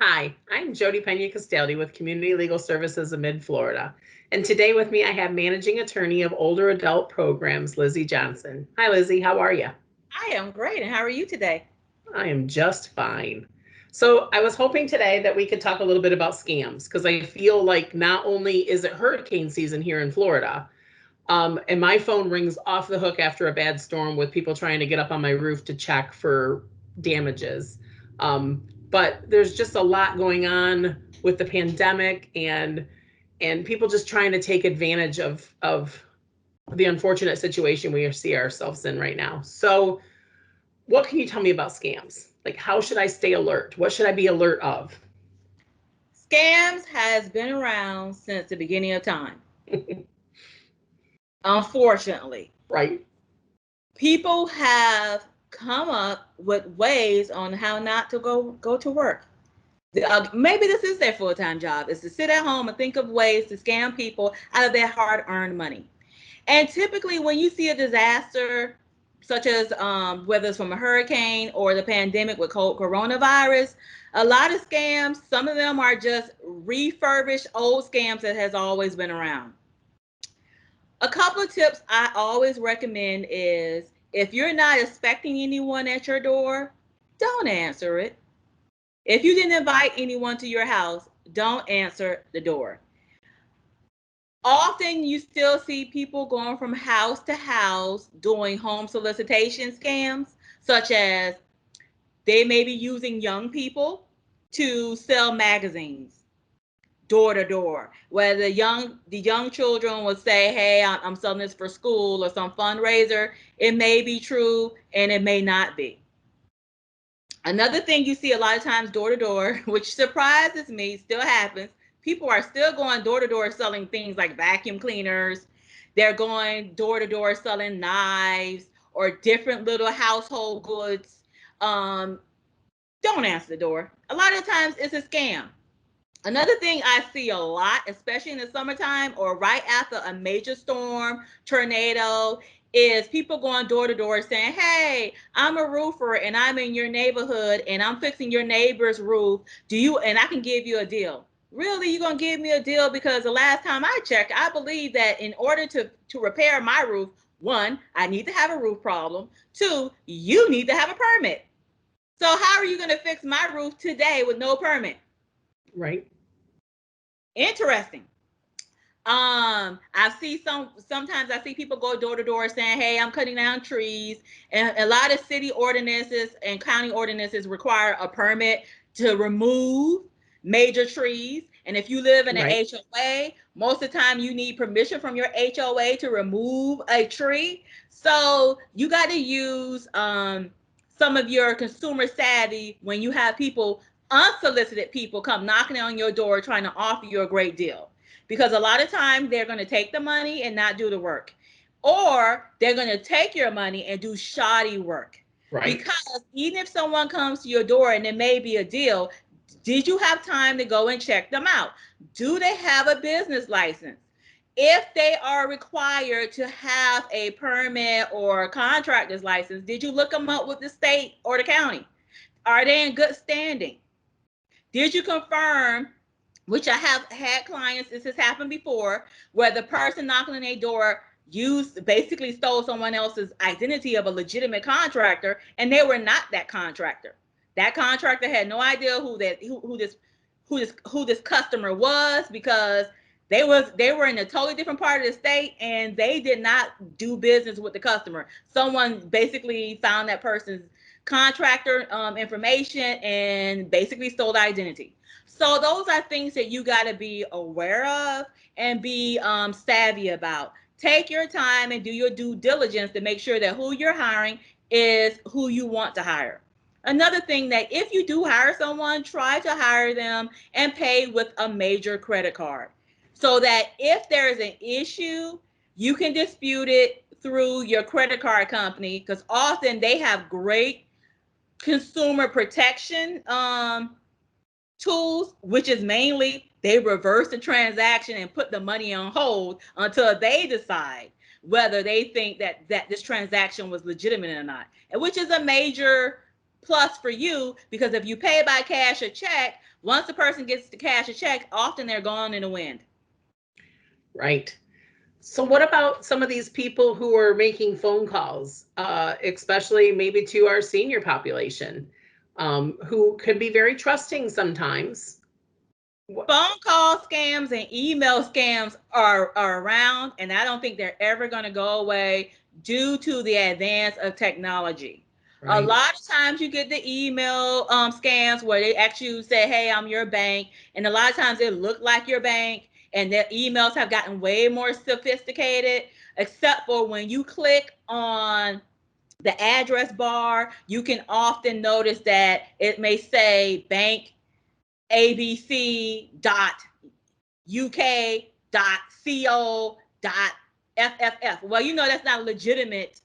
Hi, I'm Jody Pena Castaldi with Community Legal Services of Mid-Florida. And today with me, I have Managing Attorney of Older Adult Programs, Lizzie Johnson. Hi, Lizzie. How are you? I am great. And how are you today? I am just fine. So I was hoping today that we could talk a little bit about scams because I feel like not only is it hurricane season here in Florida, and my phone rings off the hook after a bad storm with people trying to get up on my roof to check for damages. But there's just a lot going on with the pandemic and people just trying to take advantage of the unfortunate situation we see ourselves in right now. So, what can you tell me about scams? Like, how should I stay alert? What should I be alert of? Scams has been around since the beginning of time. Unfortunately, Right. people have come up with ways on how not to go to work. Maybe this is their full-time job, is to sit at home and think of ways to scam people out of their hard-earned money. And typically, when you see a disaster, such as whether it's from a hurricane or the pandemic with coronavirus, a lot of scams, some of them are just refurbished old scams that has always been around. A couple of tips I always recommend is if you're not expecting anyone at your door, don't answer it. If you didn't invite anyone to your house, don't answer the door. Often you still see people going from house to house doing home solicitation scams, such as they may be using young people to sell magazines door to door, where the young children will say, hey, I'm selling this for school or some fundraiser. It may be true and it may not be. Another thing you see a lot of times door to door, which surprises me, still happens. People are still going door to door selling things like vacuum cleaners. They're going door to door selling knives or different little household goods. Um, don't answer the door. A lot of times it's a scam. Another thing I see a lot, especially in the summertime or right after a major storm, tornado, is people going door to door saying, hey, I'm a roofer and I'm in your neighborhood and I'm fixing your neighbor's roof. And I can give you a deal. Really, you're going to give me a deal? Because the last time I checked, I believe that in order to repair my roof, one, I need to have a roof problem. Two, you need to have a permit. So how are you going to fix my roof today with no permit? Right. Interesting. I see sometimes I see people go door to door saying, hey, I'm cutting down trees. And a lot of city ordinances and county ordinances require a permit to remove major trees. And if you live in an Right. HOA, most of the time you need permission from your HOA to remove a tree. So you got to use some of your consumer savvy when you have people, unsolicited people, come knocking on your door trying to offer you a great deal, because a lot of times they're going to take the money and not do the work, or they're going to take your money and do shoddy work. Right. Because even if someone comes to your door and it may be a deal, did you have time to go and check them out? Do they have a business license? If they are required to have a permit or a contractor's license, did you look them up with the state or the county? Are they in good standing? Did you confirm, which I have had clients, this has happened before, where the person knocking on their door basically stole someone else's identity of a legitimate contractor, and they were not that contractor. That contractor had no idea who this customer was, because they were in a totally different part of the state and they did not do business with the customer. Someone basically found that person's contractor information and basically stole the identity. So those are things that you got to be aware of and be savvy about. Take your time and do your due diligence to make sure that who you're hiring is who you want to hire. Another thing, that if you do hire someone, try to hire them and pay with a major credit card, so that if there is an issue, you can dispute it through your credit card company, because often they have great consumer protection tools, which is mainly they reverse the transaction and put the money on hold until they decide whether they think that this transaction was legitimate or not, and which is a major plus for you, because if you pay by cash or check, Once the person gets to cash a check, often they're gone in the wind. Right. So what about some of these people who are making phone calls, especially maybe to our senior population, who can be very trusting sometimes? Phone call scams and email scams are around, and I don't think they're ever going to go away due to the advance of technology. A Right. lot of times you get the email scams where they actually say, hey, I'm your bank. And a lot of times it look like your bank, and their emails have gotten way more sophisticated, except for when you click on the address bar, you can often notice that it may say bank abc.uk.co.fff. Well, you know that's not a legitimate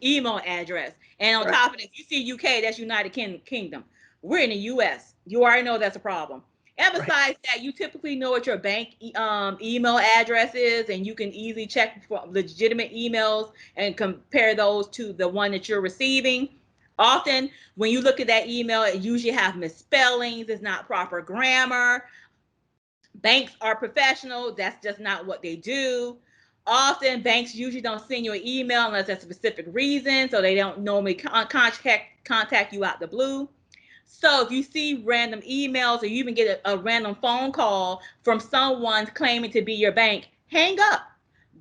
email address. And on Right. top of it, if you see UK, that's United Kingdom. We're in the US. You already know that's a problem. And Right. besides that, you typically know what your bank email address is, and you can easily check for legitimate emails and compare those to the one that you're receiving. Often, when you look at that email, it usually have misspellings, it's not proper grammar. Banks are professional, that's just not what they do. Often, banks usually don't send you an email unless there's a specific reason, so they don't normally contact you out the blue. So if you see random emails or you even get a random phone call from someone claiming to be your bank, hang up.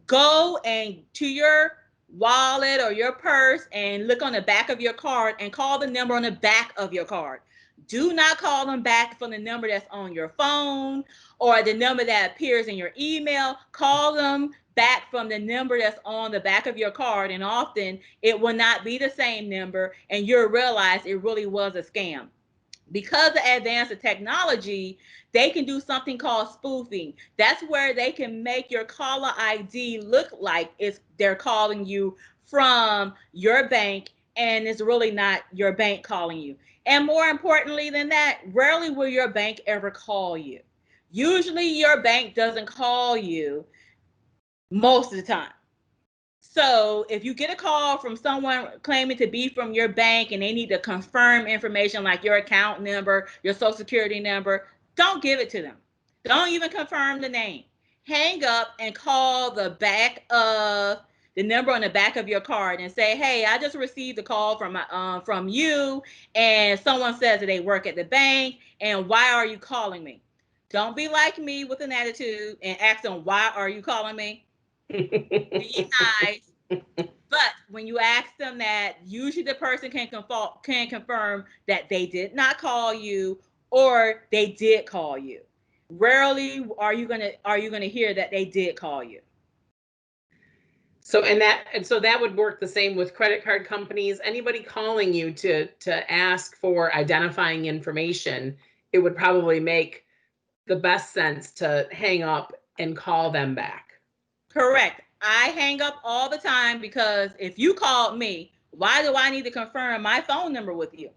Go and to your wallet or your purse and look on the back of your card and call the number on the back of your card. Do not call them back from the number that's on your phone or the number that appears in your email. Call them back from the number that's on the back of your card, and often it will not be the same number, and you'll realize it really was a scam. Because of the advance of technology, they can do something called spoofing. That's where they can make your caller ID look like they're calling you from your bank, and it's really not your bank calling you. And more importantly than that, rarely will your bank ever call you. Usually your bank doesn't call you most of the time. So if you get a call from someone claiming to be from your bank and they need to confirm information like your account number, your social security number, don't give it to them. Don't even confirm the name. Hang up and call the back of the number on the back of your card and say, hey, I just received a call from you, and someone says that they work at the bank, and why are you calling me? Don't be like me with an attitude and ask them, why are you calling me? Be nice. But when you ask them that, usually the person can confirm that they did not call you or they did call you. Rarely are you gonna hear that they did call you. So that would work the same with credit card companies. Anybody calling you to ask for identifying information, it would probably make the best sense to hang up and call them back. Correct. I hang up all the time because if you called me, why do I need to confirm my phone number with you?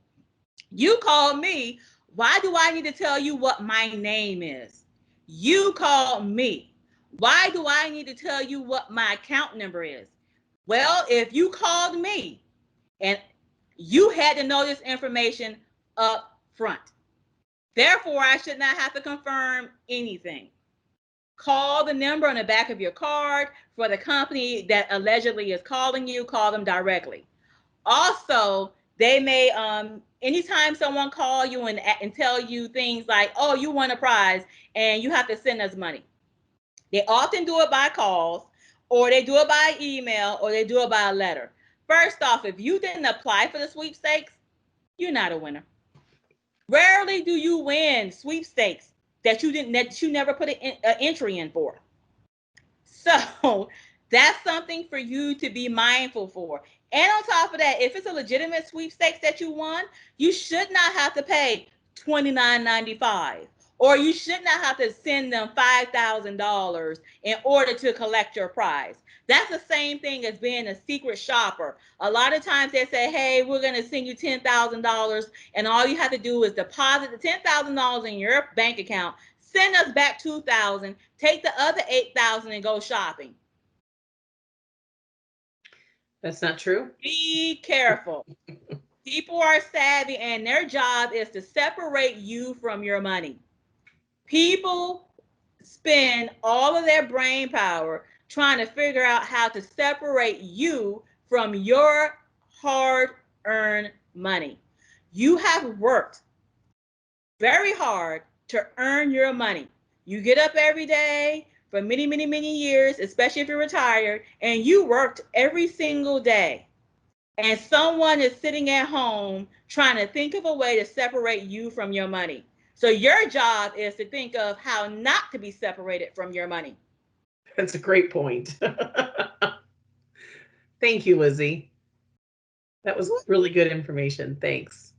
You called me. Why do I need to tell you what my name is? You called me. Why do I need to tell you what my account number is? Well, if you called me and you had to know this information up front, therefore, I should not have to confirm anything. Call the number on the back of your card for the company that allegedly is calling you, call them directly. Also, they may anytime someone call you and tell you things like, oh, you won a prize and you have to send us money. They often do it by calls, or they do it by email, or they do it by a letter. First off, if you didn't apply for the sweepstakes, you're not a winner. Rarely do you win sweepstakes that you never put an entry in for. So that's something for you to be mindful for. And on top of that, if it's a legitimate sweepstakes that you won, you should not have to pay $29.95, or you should not have to send them $5,000 in order to collect your prize. That's the same thing as being a secret shopper. A lot of times they say, hey, we're going to send you $10,000, and all you have to do is deposit the $10,000 in your bank account, send us back 2,000, take the other 8,000 and go shopping. That's not true. Be careful. People are savvy and their job is to separate you from your money. People spend all of their brain power trying to figure out how to separate you from your hard earned money. You have worked very hard to earn your money. You get up every day for many, many, many years, especially if you're retired, and you worked every single day. And someone is sitting at home trying to think of a way to separate you from your money. So your job is to think of how not to be separated from your money. That's a great point. Thank you, Lizzie. That was really good information. Thanks.